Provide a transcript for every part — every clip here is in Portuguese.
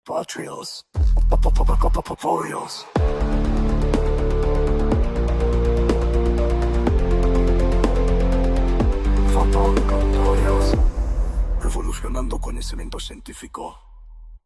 Patrios. Poyos. Fotocontorios. Revolucionando o conhecimento científico.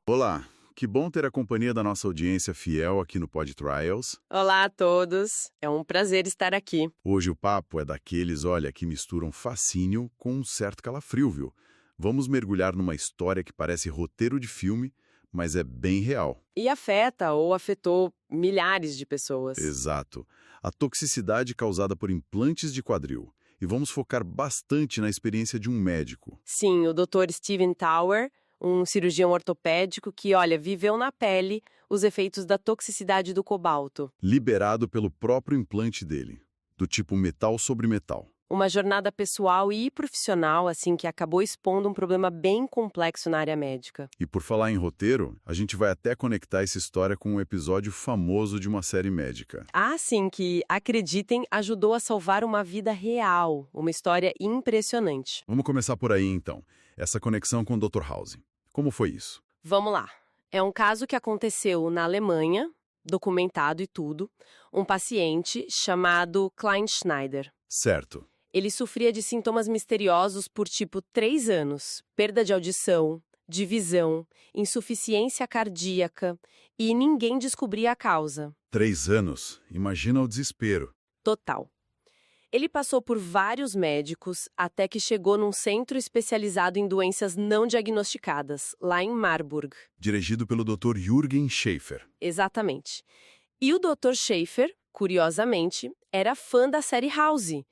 Olá, que bom ter a companhia da nossa audiência fiel aqui no Pod Trials. Olá a todos, é um prazer estar aqui. Hoje o papo é daqueles, olha, que misturam fascínio com um certo calafrio, viu? Vamos mergulhar numa história que parece roteiro de filme, mas é bem real. E afeta ou afetou milhares de pessoas. Exato. A toxicidade causada por implantes de quadril. E vamos focar bastante na experiência de um médico. Sim, o Dr. Steven Tower, um cirurgião ortopédico que, olha, viveu na pele os efeitos da toxicidade do cobalto. Liberado pelo próprio implante dele, do tipo metal sobre metal. Uma jornada pessoal e profissional, assim, que acabou expondo um problema bem complexo na área médica. E por falar em roteiro, a gente vai até conectar essa história com um episódio famoso de uma série médica. Ah, sim, que, acreditem, ajudou a salvar uma vida real. Uma história impressionante. Vamos começar por aí, então. Essa conexão com o Dr. House. Como foi isso? Vamos lá. É um caso que aconteceu na Alemanha, documentado e tudo. Um paciente chamado Klein Schneider. Certo. Ele sofria de sintomas misteriosos por tipo 3 anos, perda de audição, de visão, insuficiência cardíaca e ninguém descobria a causa. 3 anos. Imagina o desespero. Total. Ele passou por vários médicos até que chegou num centro especializado em doenças não diagnosticadas, lá em Marburg. Dirigido pelo Dr. Jürgen Schaeffer. Exatamente. E o Dr. Schaeffer, curiosamente, era fã da série House.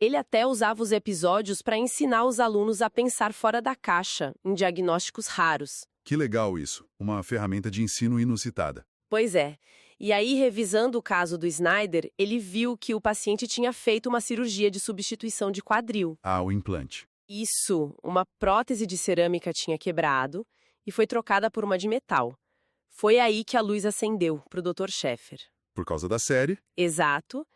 Ele até usava os episódios para ensinar os alunos a pensar fora da caixa, em diagnósticos raros. Que legal isso. Uma ferramenta de ensino inusitada. Pois é. E aí, revisando o caso do Schneider, ele viu que o paciente tinha feito uma cirurgia de substituição de quadril. Ah, o implante. Isso, uma prótese de cerâmica tinha quebrado e foi trocada por uma de metal. Foi aí que a luz acendeu para o Dr. Schaeffer. Por causa da série? Exato.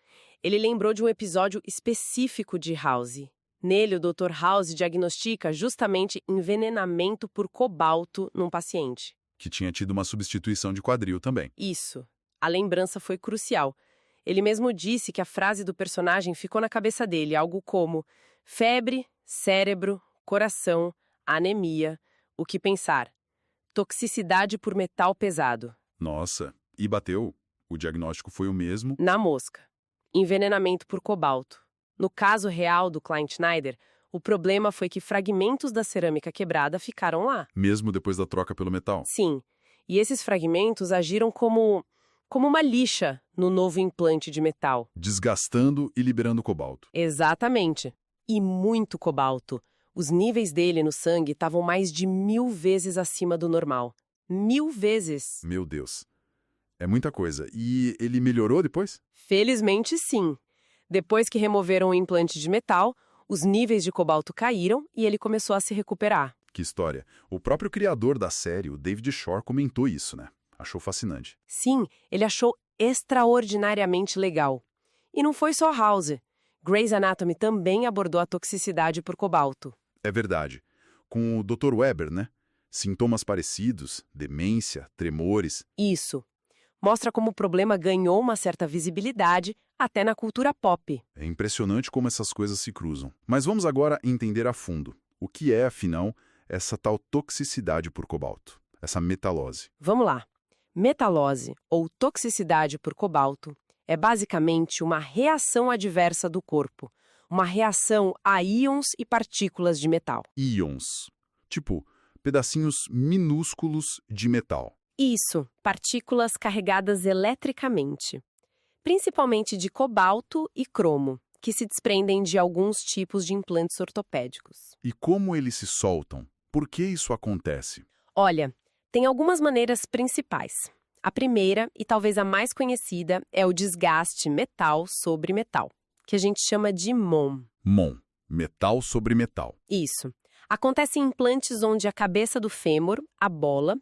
Ele lembrou de um episódio específico de House. Nele, o Dr. House diagnostica justamente envenenamento por cobalto num paciente. Que tinha tido uma substituição de quadril também. Isso. A lembrança foi crucial. Ele mesmo disse que a frase do personagem ficou na cabeça dele, algo como febre, cérebro, coração, anemia, o que pensar. Toxicidade por metal pesado. Nossa, e bateu. O diagnóstico foi o mesmo. Na mosca. Envenenamento por cobalto. No caso real do Klein Schneider, o problema foi que fragmentos da cerâmica quebrada ficaram lá. Mesmo depois da troca pelo metal? Sim. E esses fragmentos agiram como uma lixa no novo implante de metal. Desgastando e liberando cobalto. Exatamente. E muito cobalto. Os níveis dele no sangue estavam mais de 1000 vezes acima do normal. 1000 vezes. Meu Deus. É muita coisa. E ele melhorou depois? Felizmente, sim. Depois que removeram o implante de metal, os níveis de cobalto caíram e ele começou a se recuperar. Que história. O próprio criador da série, o David Shore, comentou isso, né? Achou fascinante. Sim, ele achou extraordinariamente legal. E não foi só House. Grey's Anatomy também abordou a toxicidade por cobalto. É verdade. Com o Dr. Weber, né? Sintomas parecidos, demência, tremores. Isso. Mostra como o problema ganhou uma certa visibilidade até na cultura pop. É impressionante como essas coisas se cruzam. Mas vamos agora entender a fundo. O que é, afinal, essa tal toxicidade por cobalto? Essa metalose? Vamos lá. Metalose, ou toxicidade por cobalto, é basicamente uma reação adversa do corpo. Uma reação a íons e partículas de metal. Íons. Tipo, pedacinhos minúsculos de metal. Isso, partículas carregadas eletricamente. Principalmente de cobalto e cromo, que se desprendem de alguns tipos de implantes ortopédicos. E como eles se soltam? Por que isso acontece? Olha, tem algumas maneiras principais. A primeira, e talvez a mais conhecida, é o desgaste metal sobre metal, que a gente chama de MOM. MOM. Metal sobre metal. Isso. Acontece em implantes onde a cabeça do fêmur, a bola,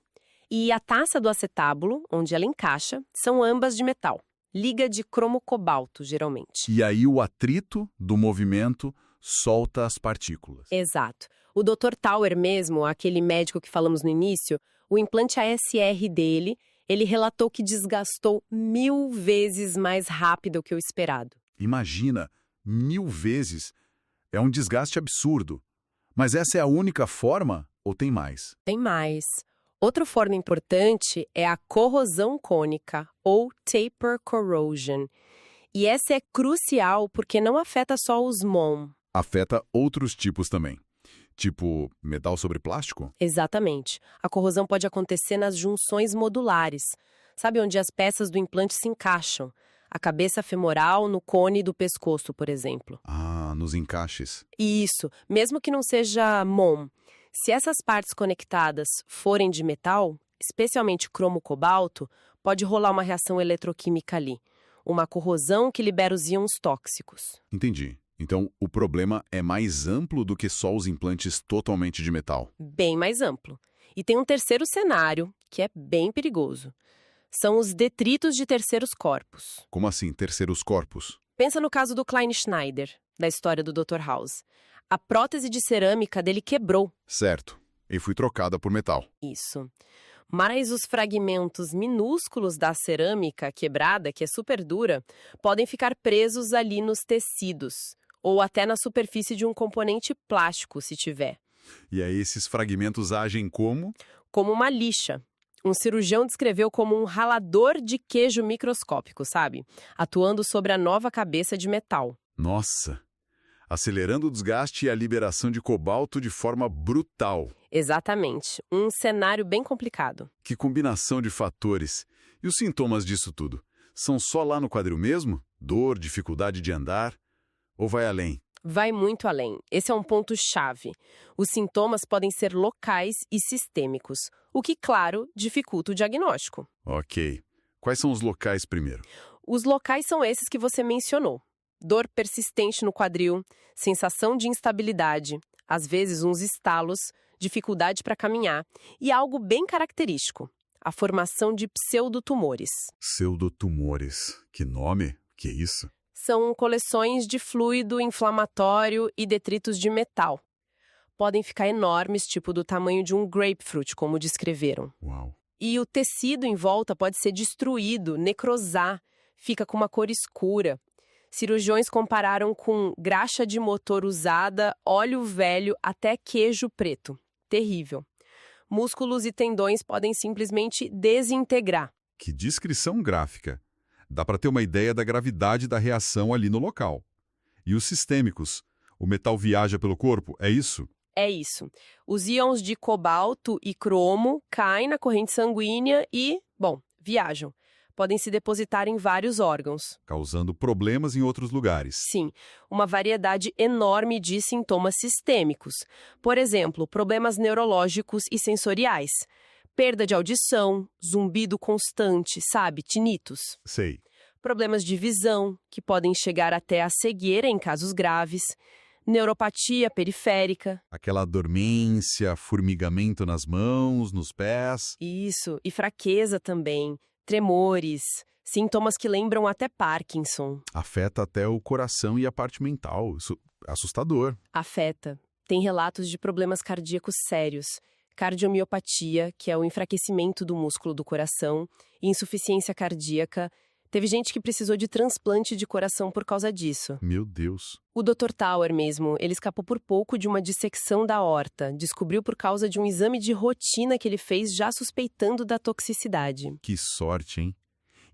e a taça do acetábulo, onde ela encaixa, são ambas de metal. Liga de cromo-cobalto, geralmente. E aí o atrito do movimento solta as partículas. Exato. O Dr. Tower mesmo, aquele médico que falamos no início, O implante ASR dele, ele relatou que desgastou 1000 vezes mais rápido que o esperado. Imagina, 1000 vezes. É um desgaste absurdo. Mas essa é a única forma ou tem mais? Tem mais. Outra forma importante é a corrosão cônica, ou taper corrosion. E essa é crucial porque não afeta só os MOM. Afeta outros tipos também. Tipo metal sobre plástico? Exatamente. A corrosão pode acontecer nas junções modulares. Sabe onde as peças do implante se encaixam? A cabeça femoral no cone do pescoço, por exemplo. Ah, nos encaixes. Isso, mesmo que não seja MOM. Se essas partes conectadas forem de metal, especialmente cromo-cobalto, pode rolar uma reação eletroquímica ali. Uma corrosão que libera os íons tóxicos. Entendi. Então, o problema é mais amplo do que só os implantes totalmente de metal. Bem mais amplo. E tem um terceiro cenário, que é bem perigoso. São os detritos de terceiros corpos. Como assim, terceiros corpos? Pensa no caso do Klein Schneider, da história do Dr. House. A prótese de cerâmica dele quebrou. Certo. E foi trocada por metal. Isso. Mas os fragmentos minúsculos da cerâmica quebrada, que é super dura, podem ficar presos ali nos tecidos, ou até na superfície de um componente plástico, se tiver. E aí esses fragmentos agem como? Como uma lixa. Um cirurgião descreveu como um ralador de queijo microscópico, sabe? Atuando sobre a nova cabeça de metal. Nossa! Acelerando o desgaste e a liberação de cobalto de forma brutal. Exatamente. Um cenário bem complicado. Que combinação de fatores. E os sintomas disso tudo? São só lá no quadril mesmo? Dor, dificuldade de andar? Ou vai além? Vai muito além. Esse é um ponto-chave. Os sintomas podem ser locais e sistêmicos, o que, claro, dificulta o diagnóstico. Ok. Quais são os locais primeiro? Os locais são esses que você mencionou. Dor persistente no quadril, sensação de instabilidade, às vezes uns estalos, dificuldade para caminhar e algo bem característico, a formação de pseudotumores. Pseudotumores. Que nome? Que isso? São coleções de fluido inflamatório e detritos de metal. Podem ficar enormes, tipo do tamanho de um grapefruit, como descreveram. Uau. E o tecido em volta pode ser destruído, necrosar, fica com uma cor escura. Cirurgiões compararam com graxa de motor usada, óleo velho, até queijo preto. Terrível. Músculos e tendões podem simplesmente desintegrar. Que descrição gráfica. Dá para ter uma ideia da gravidade da reação ali no local. E os sistêmicos? O metal viaja pelo corpo, é isso? É isso. Os íons de cobalto e cromo caem na corrente sanguínea e, viajam. Podem se depositar em vários órgãos. Causando problemas em outros lugares. Sim, uma variedade enorme de sintomas sistêmicos. Por exemplo, problemas neurológicos e sensoriais. Perda de audição, zumbido constante, sabe? Tinnitus. Sei. Problemas de visão, que podem chegar até a cegueira em casos graves. Neuropatia periférica. Aquela dormência, formigamento nas mãos, nos pés. Isso, e fraqueza também. Tremores, sintomas que lembram até Parkinson. Afeta até o coração e a parte mental. Isso é assustador. Afeta. Tem relatos de problemas cardíacos sérios. Cardiomiopatia, que é o enfraquecimento do músculo do coração, e insuficiência cardíaca. Teve gente que precisou de transplante de coração por causa disso. Meu Deus. O Dr. Tower mesmo, ele escapou por pouco de uma dissecção da aorta. Descobriu por causa de um exame de rotina que ele fez já suspeitando da toxicidade. Que sorte, hein?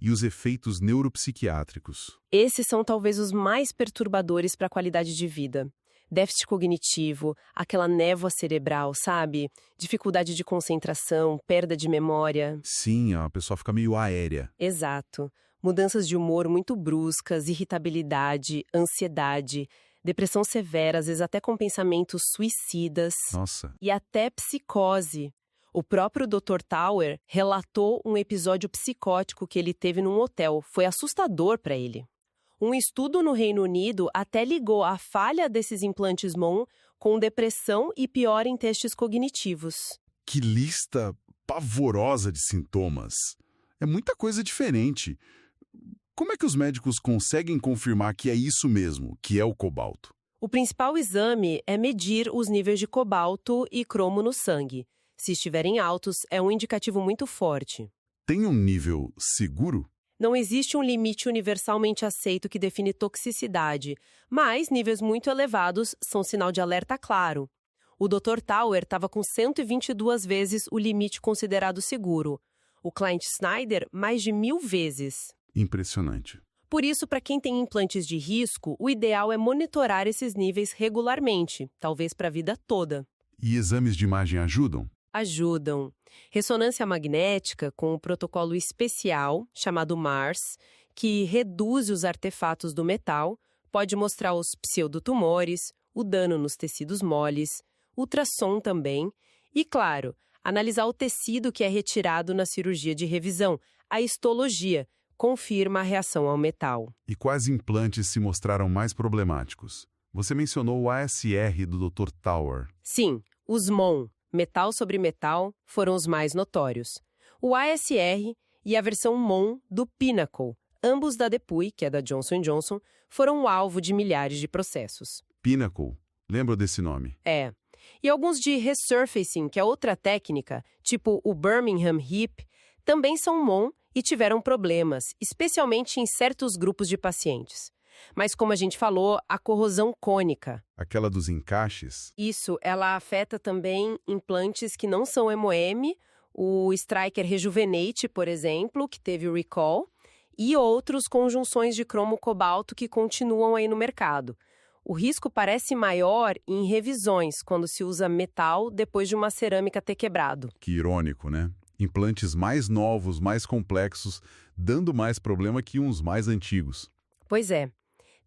E os efeitos neuropsiquiátricos? Esses são talvez os mais perturbadores para a qualidade de vida. Déficit cognitivo, aquela névoa cerebral, sabe? Dificuldade de concentração, perda de memória. Sim, a pessoa fica meio aérea. Exato. Mudanças de humor muito bruscas, irritabilidade, ansiedade, depressão severa, às vezes até com pensamentos suicidas. Nossa. E até psicose. O próprio Dr. Tower relatou um episódio psicótico que ele teve num hotel. Foi assustador para ele. Um estudo no Reino Unido até ligou a falha desses implantes MOM com depressão e piora em testes cognitivos. Que lista pavorosa de sintomas. É muita coisa diferente. Como é que os médicos conseguem confirmar que é isso mesmo, que é o cobalto? O principal exame é medir os níveis de cobalto e cromo no sangue. Se estiverem altos, é um indicativo muito forte. Tem um nível seguro? Não existe um limite universalmente aceito que define toxicidade, mas níveis muito elevados são sinal de alerta claro. O Dr. Tower estava com 122 vezes o limite considerado seguro. O cliente Snyder, mais de 1000 vezes. Impressionante. Por isso, para quem tem implantes de risco, o ideal é monitorar esses níveis regularmente, talvez para a vida toda. E exames de imagem ajudam? Ajudam. Ressonância magnética com um protocolo especial, chamado MARS, que reduz os artefatos do metal, pode mostrar os pseudotumores, o dano nos tecidos moles, ultrassom também, e, claro, analisar o tecido que é retirado na cirurgia de revisão, a histologia, confirma a reação ao metal. E quais implantes se mostraram mais problemáticos? Você mencionou o ASR do Dr. Tower. Sim, os MON, metal sobre metal, foram os mais notórios. O ASR e a versão MON do Pinnacle, ambos da Depuy, que é da Johnson & Johnson, foram o alvo de milhares de processos. Pinnacle. Lembro desse nome. É. E alguns de resurfacing, que é outra técnica, tipo o Birmingham Hip, também são MON e tiveram problemas, especialmente em certos grupos de pacientes. Mas, como a gente falou, a corrosão cônica. Aquela dos encaixes? Isso, ela afeta também implantes que não são MOM, o Stryker Rejuvenate, por exemplo, que teve o recall, e outros com junções de cromo-cobalto que continuam aí no mercado. O risco parece maior em revisões, quando se usa metal depois de uma cerâmica ter quebrado. Que irônico, né? Implantes mais novos, mais complexos, dando mais problema que uns mais antigos. Pois é.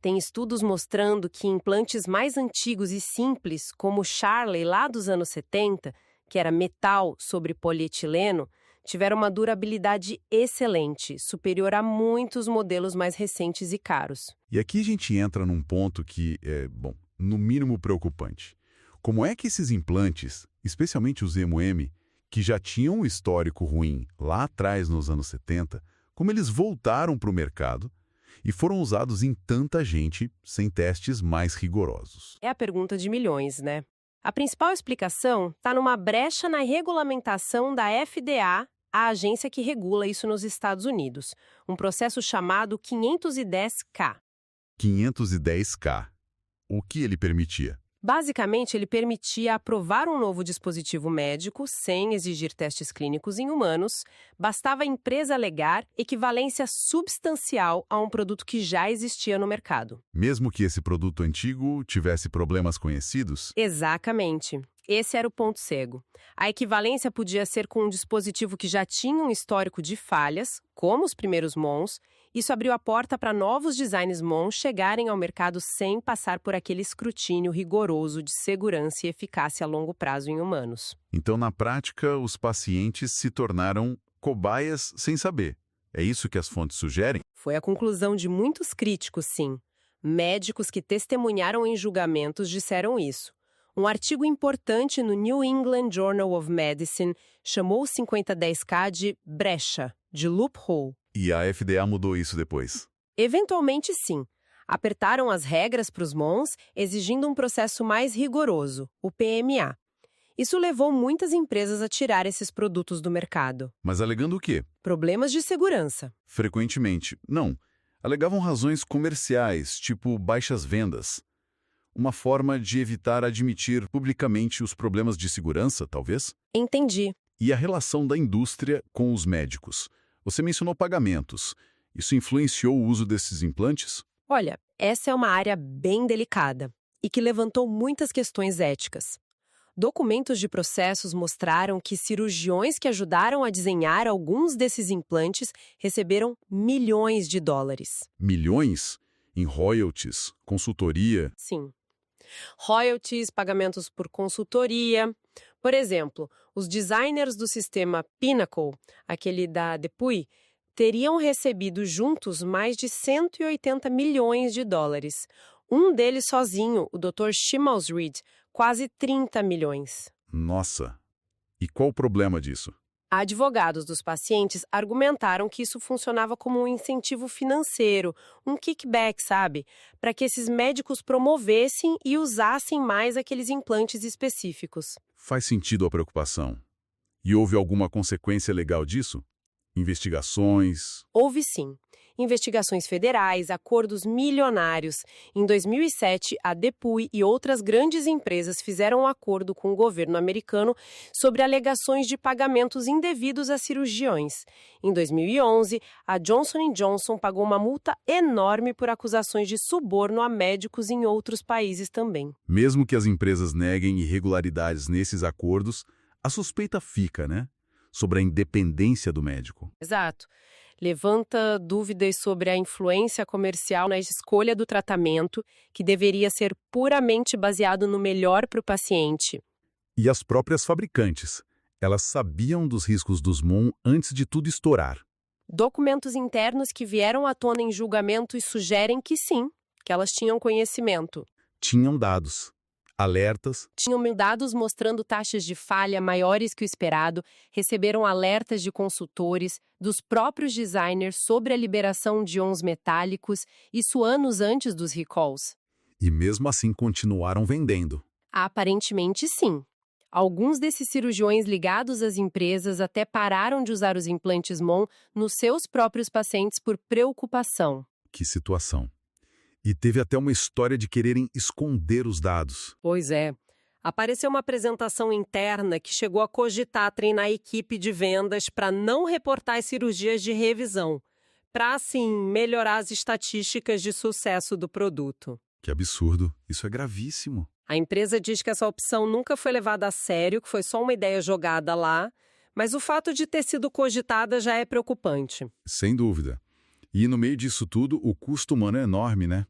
Tem estudos mostrando que implantes mais antigos e simples, como o Charley lá dos anos 70, que era metal sobre polietileno, tiveram uma durabilidade excelente, superior a muitos modelos mais recentes e caros. E aqui a gente entra num ponto que é, no mínimo preocupante. Como é que esses implantes, especialmente os MOM, que já tinham um histórico ruim lá atrás nos anos 70, como eles voltaram para o mercado e foram usados em tanta gente sem testes mais rigorosos? É a pergunta de milhões, né? A principal explicação está numa brecha na regulamentação da FDA, a agência que regula isso nos Estados Unidos, um processo chamado 510K. 510K. O que ele permitia? Basicamente, ele permitia aprovar um novo dispositivo médico sem exigir testes clínicos em humanos, bastava a empresa alegar equivalência substancial a um produto que já existia no mercado. Mesmo que esse produto antigo tivesse problemas conhecidos? Exatamente. Esse era o ponto cego. A equivalência podia ser com um dispositivo que já tinha um histórico de falhas, como os primeiros MONs. Isso abriu a porta para novos designs MON chegarem ao mercado sem passar por aquele escrutínio rigoroso de segurança e eficácia a longo prazo em humanos. Então, na prática, os pacientes se tornaram cobaias sem saber. É isso que as fontes sugerem? Foi a conclusão de muitos críticos, sim. Médicos que testemunharam em julgamentos disseram isso. Um artigo importante no New England Journal of Medicine chamou o 5010K de brecha, de loophole. E a FDA mudou isso depois? Eventualmente, sim. Apertaram as regras para os MONs, exigindo um processo mais rigoroso, o PMA. Isso levou muitas empresas a tirar esses produtos do mercado. Mas alegando o quê? Problemas de segurança. Frequentemente, não. Alegavam razões comerciais, tipo baixas vendas. Uma forma de evitar admitir publicamente os problemas de segurança, talvez? Entendi. E a relação da indústria com os médicos? Você mencionou pagamentos. Isso influenciou o uso desses implantes? Olha, essa é uma área bem delicada e que levantou muitas questões éticas. Documentos de processos mostraram que cirurgiões que ajudaram a desenhar alguns desses implantes receberam milhões de dólares. Milhões? Em royalties, consultoria? Sim. Royalties, pagamentos por consultoria. Por exemplo, os designers do sistema Pinnacle, aquele da Depuy, teriam recebido juntos mais de 180 milhões de dólares. Um deles sozinho, o Dr. Shimals Reed, quase 30 milhões. Nossa! E qual o problema disso? Advogados dos pacientes argumentaram que isso funcionava como um incentivo financeiro, um kickback, sabe? Para que esses médicos promovessem e usassem mais aqueles implantes específicos. Faz sentido a preocupação. E houve alguma consequência legal disso? Investigações? Houve sim. Investigações federais, acordos milionários. Em 2007, a Depuy e outras grandes empresas fizeram um acordo com o governo americano sobre alegações de pagamentos indevidos a cirurgiões. Em 2011, a Johnson & Johnson pagou uma multa enorme por acusações de suborno a médicos em outros países também. Mesmo que as empresas neguem irregularidades nesses acordos, a suspeita fica, né? Sobre a independência do médico. Exato. Levanta dúvidas sobre a influência comercial na escolha do tratamento, que deveria ser puramente baseado no melhor para o paciente. E as próprias fabricantes. Elas sabiam dos riscos dos MON antes de tudo estourar. Documentos internos que vieram à tona em julgamentos sugerem que sim, que elas tinham conhecimento. Tinham dados, alertas. Tinham dados mostrando taxas de falha maiores que o esperado, receberam alertas de consultores, dos próprios designers sobre a liberação de íons metálicos, isso anos antes dos recalls. E mesmo assim continuaram vendendo. Aparentemente, sim. Alguns desses cirurgiões ligados às empresas até pararam de usar os implantes MON nos seus próprios pacientes por preocupação. Que situação. E teve até uma história de quererem esconder os dados. Pois é. Apareceu uma apresentação interna que chegou a cogitar treinar a equipe de vendas para não reportar as cirurgias de revisão, para, assim, melhorar as estatísticas de sucesso do produto. Que absurdo. Isso é gravíssimo. A empresa diz que essa opção nunca foi levada a sério, que foi só uma ideia jogada lá, mas o fato de ter sido cogitada já é preocupante. Sem dúvida. E no meio disso tudo, o custo humano é enorme, né?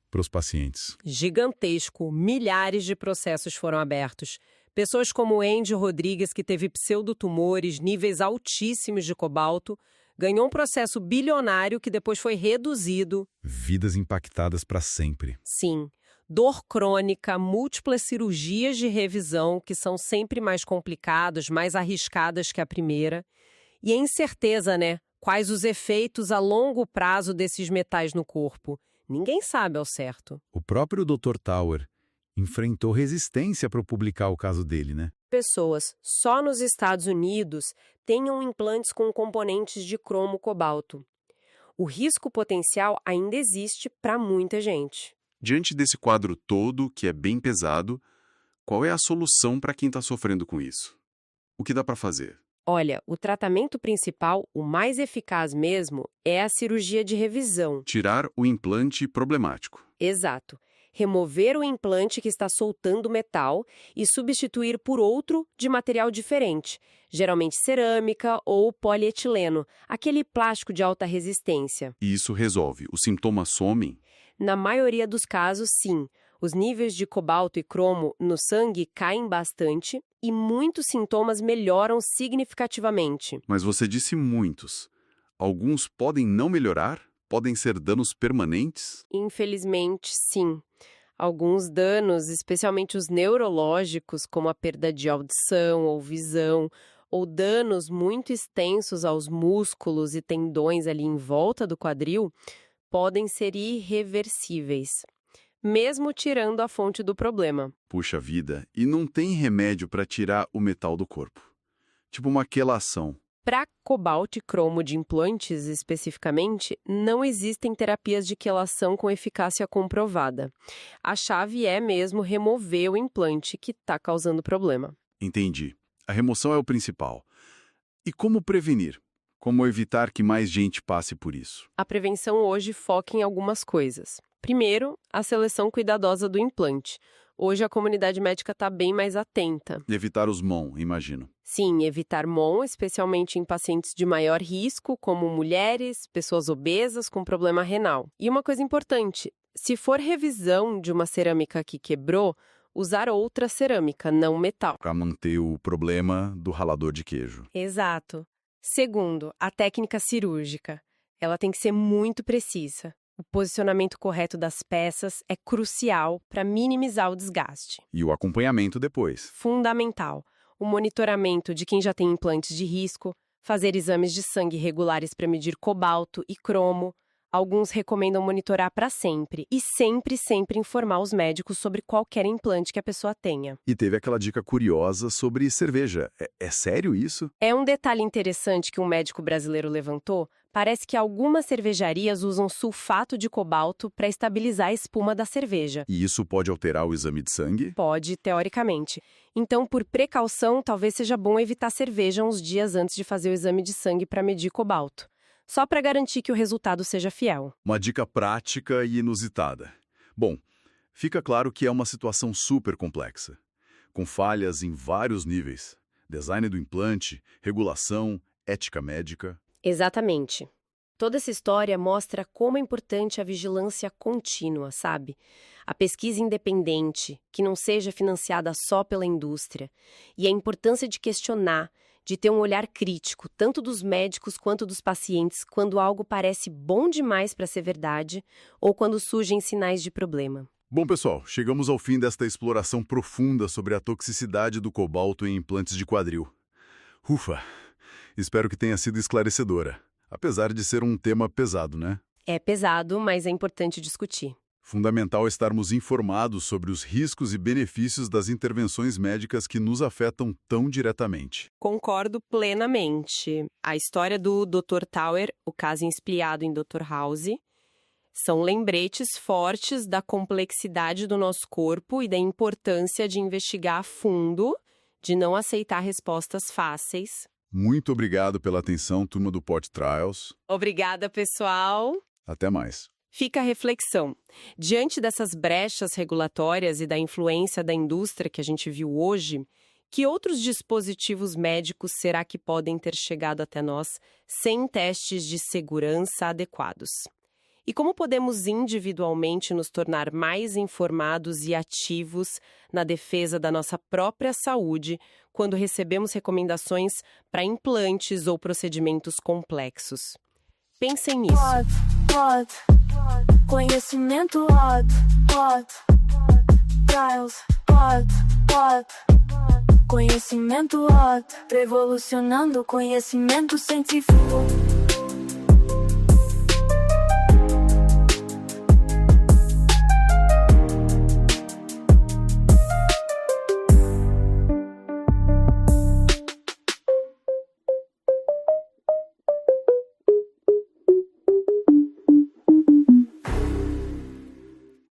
Para os pacientes. Gigantesco. Milhares de processos foram abertos. Pessoas como Andy Rodrigues, que teve pseudotumores, níveis altíssimos de cobalto, ganhou um processo bilionário que depois foi reduzido. Vidas impactadas para sempre. Sim. Dor crônica, múltiplas cirurgias de revisão, que são sempre mais complicadas, mais arriscadas que a primeira. E a incerteza, né? Quais os efeitos a longo prazo desses metais no corpo? Ninguém sabe ao certo. O próprio Dr. Tower enfrentou resistência para publicar o caso dele, né? Pessoas só nos Estados Unidos tenham implantes com componentes de cromo-cobalto. O risco potencial ainda existe para muita gente. Diante desse quadro todo, que é bem pesado, qual é a solução para quem está sofrendo com isso? O que dá para fazer? Olha, o tratamento principal, o mais eficaz mesmo, é a cirurgia de revisão. Tirar o implante problemático. Exato. Remover o implante que está soltando metal e substituir por outro de material diferente, geralmente cerâmica ou polietileno, aquele plástico de alta resistência. E isso resolve. Os sintomas somem? Na maioria dos casos, sim. Os níveis de cobalto e cromo no sangue caem bastante e muitos sintomas melhoram significativamente. Mas você disse muitos. Alguns podem não melhorar? Podem ser danos permanentes? Infelizmente, sim. Alguns danos, especialmente os neurológicos, como a perda de audição ou visão, ou danos muito extensos aos músculos e tendões ali em volta do quadril, podem ser irreversíveis, mesmo tirando a fonte do problema. Puxa vida, e não tem remédio para tirar o metal do corpo? Tipo uma quelação. Para cobalto e cromo de implantes, especificamente, não existem terapias de quelação com eficácia comprovada. A chave é mesmo remover o implante que está causando problema. Entendi. A remoção é o principal. E como prevenir? Como evitar que mais gente passe por isso? A prevenção hoje foca em algumas coisas. Primeiro, a seleção cuidadosa do implante. Hoje a comunidade médica está bem mais atenta. Evitar os MON, imagino. Sim, evitar MON, especialmente em pacientes de maior risco, como mulheres, pessoas obesas com problema renal. E uma coisa importante, se for revisão de uma cerâmica que quebrou, usar outra cerâmica, não metal. Para manter o problema do ralador de queijo. Exato. Segundo, a técnica cirúrgica. Ela tem que ser muito precisa. O posicionamento correto das peças é crucial para minimizar o desgaste. E o acompanhamento depois. Fundamental. O monitoramento de quem já tem implantes de risco, fazer exames de sangue regulares para medir cobalto e cromo, Alguns recomendam monitorar para sempre e sempre informar os médicos sobre qualquer implante que a pessoa tenha. E teve aquela dica curiosa sobre cerveja. É sério isso? É um detalhe interessante que um médico brasileiro levantou. Parece que algumas cervejarias usam sulfato de cobalto para estabilizar a espuma da cerveja. E isso pode alterar o exame de sangue? Pode, teoricamente. Então, por precaução, talvez seja bom evitar cerveja uns dias antes de fazer o exame de sangue para medir cobalto. Só para garantir que o resultado seja fiel. Uma dica prática e inusitada. Bom, fica claro que é uma situação super complexa, com falhas em vários níveis. Design do implante, regulação, ética médica. Exatamente. Toda essa história mostra como é importante a vigilância contínua, sabe? A pesquisa independente, que não seja financiada só pela indústria. E a importância de questionar, de ter um olhar crítico, tanto dos médicos quanto dos pacientes, quando algo parece bom demais para ser verdade ou quando surgem sinais de problema. Bom, pessoal, chegamos ao fim desta exploração profunda sobre a toxicidade do cobalto em implantes de quadril. Ufa! Espero que tenha sido esclarecedora, apesar de ser um tema pesado, né? É pesado, mas é importante discutir. Fundamental estarmos informados sobre os riscos e benefícios das intervenções médicas que nos afetam tão diretamente. Concordo plenamente. A história do Dr. Tower, o caso inspirado em Dr. House, são lembretes fortes da complexidade do nosso corpo e da importância de investigar a fundo, de não aceitar respostas fáceis. Muito obrigado pela atenção, turma do Port Trials. Obrigada, pessoal. Até mais. Fica a reflexão. Diante dessas brechas regulatórias e da influência da indústria que a gente viu hoje, que outros dispositivos médicos será que podem ter chegado até nós sem testes de segurança adequados? E como podemos individualmente nos tornar mais informados e ativos na defesa da nossa própria saúde quando recebemos recomendações para implantes ou procedimentos complexos? Pensem nisso. Conhecimento Trials Conhecimento revolucionando conhecimento científico.